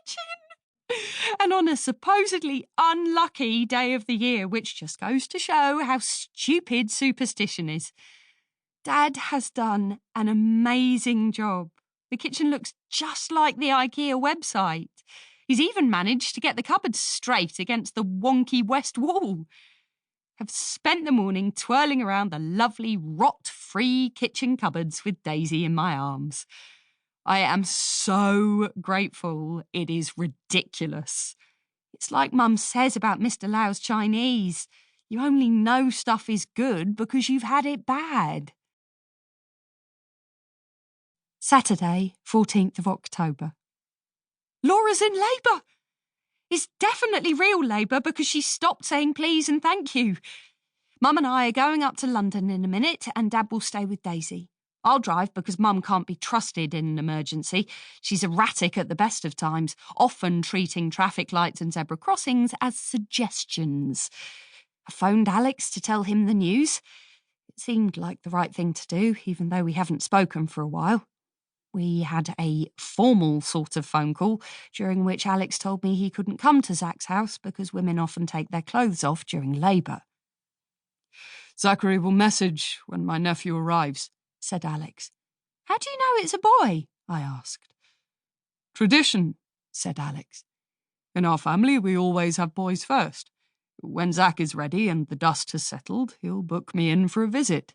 kitchen. And on a supposedly unlucky day of the year, which just goes to show how stupid superstition is. Dad has done an amazing job. The kitchen looks just like the IKEA website. He's even managed to get the cupboards straight against the wonky west wall. I've spent the morning twirling around the lovely rot-free kitchen cupboards with Daisy in my arms. I am so grateful. It is ridiculous. It's like Mum says about Mr. Lau's Chinese. You only know stuff is good because you've had it bad. Saturday, 14th of October. Laura's in labour. It's definitely real labour because she stopped saying please and thank you. Mum and I are going up to London in a minute and Dad will stay with Daisy. I'll drive because Mum can't be trusted in an emergency. She's erratic at the best of times, often treating traffic lights and zebra crossings as suggestions. I phoned Alex to tell him the news. It seemed like the right thing to do, even though we haven't spoken for a while. We had a formal sort of phone call, during which Alex told me he couldn't come to Zach's house because women often take their clothes off during labour. Zachary will message when my nephew arrives, said Alex. How do you know it's a boy? I asked. Tradition, said Alex. In our family, we always have boys first. When Zach is ready and the dust has settled, he'll book me in for a visit.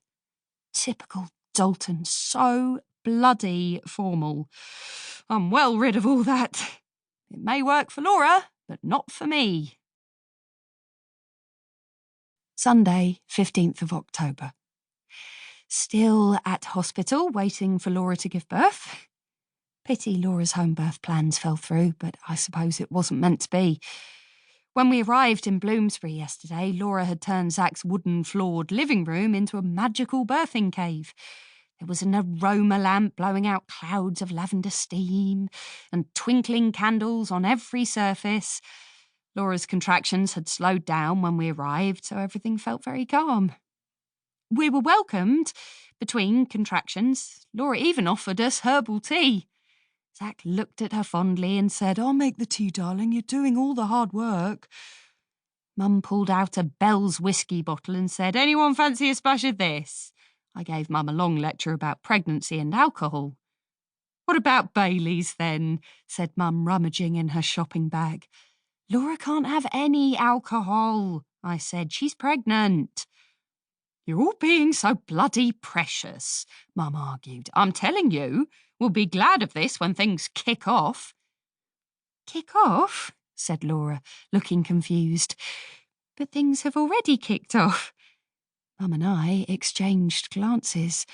Typical Dalton, so bloody formal. I'm well rid of all that. It may work for Laura, but not for me. Sunday, 15th of October. Still at hospital, waiting for Laura to give birth. Pity Laura's home birth plans fell through, but I suppose it wasn't meant to be. When we arrived in Bloomsbury yesterday, Laura had turned Zach's wooden-floored living room into a magical birthing cave. There was an aroma lamp blowing out clouds of lavender steam and twinkling candles on every surface. Laura's contractions had slowed down when we arrived, so everything felt very calm. We were welcomed between contractions. Laura even offered us herbal tea. Zach looked at her fondly and said, I'll make the tea, darling. You're doing all the hard work. Mum pulled out a Bell's whiskey bottle and said, anyone fancy a splash of this? I gave Mum a long lecture about pregnancy and alcohol. What about Bailey's then? Said Mum, rummaging in her shopping bag. Laura can't have any alcohol, I said. She's pregnant. You're all being so bloody precious, Mum argued. I'm telling you, we'll be glad of this when things kick off. Kick off? Said Laura, looking confused. But things have already kicked off. Mum and I exchanged glances.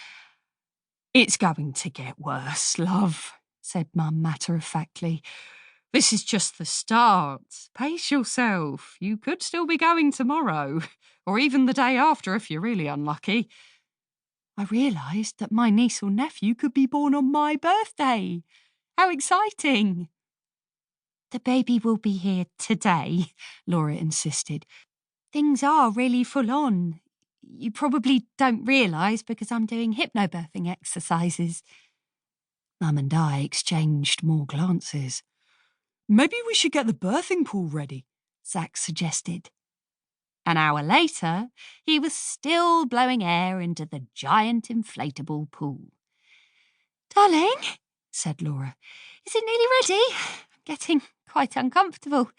It's going to get worse, love, said Mum matter-of-factly. This is just the start. Pace yourself. You could still be going tomorrow, or even the day after if you're really unlucky. I realised that my niece or nephew could be born on my birthday. How exciting! The baby will be here today, Laura insisted. Things are really full on. You probably don't realise because I'm doing hypnobirthing exercises. Mum and I exchanged more glances. Maybe we should get the birthing pool ready, Zach suggested. An hour later, he was still blowing air into the giant inflatable pool. Darling, said Laura, is it nearly ready? I'm getting quite uncomfortable.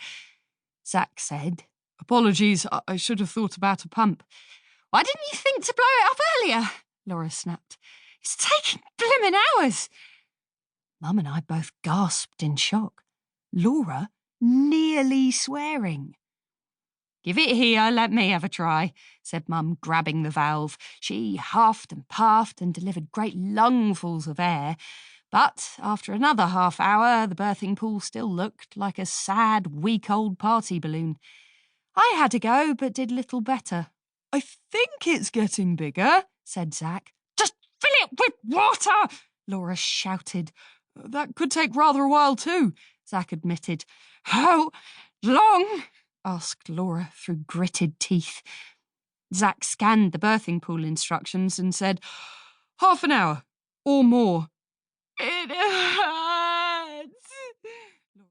Zach said, Apologies, I should have thought about a pump. Why didn't you think to blow it up earlier? Laura snapped. It's taking blimmin' hours. Mum and I both gasped in shock. Laura nearly swearing. Give it here, let me have a try, said Mum, grabbing the valve. She huffed and puffed and delivered great lungfuls of air. But after another half hour, the birthing pool still looked like a sad, week-old party balloon. I had a go, but did little better. I think it's getting bigger, said Zach. Just fill it with water, Laura shouted. That could take rather a while too, Zach admitted. How long? Asked Laura through gritted teeth. Zach scanned the birthing pool instructions and said, 30 minutes or more. It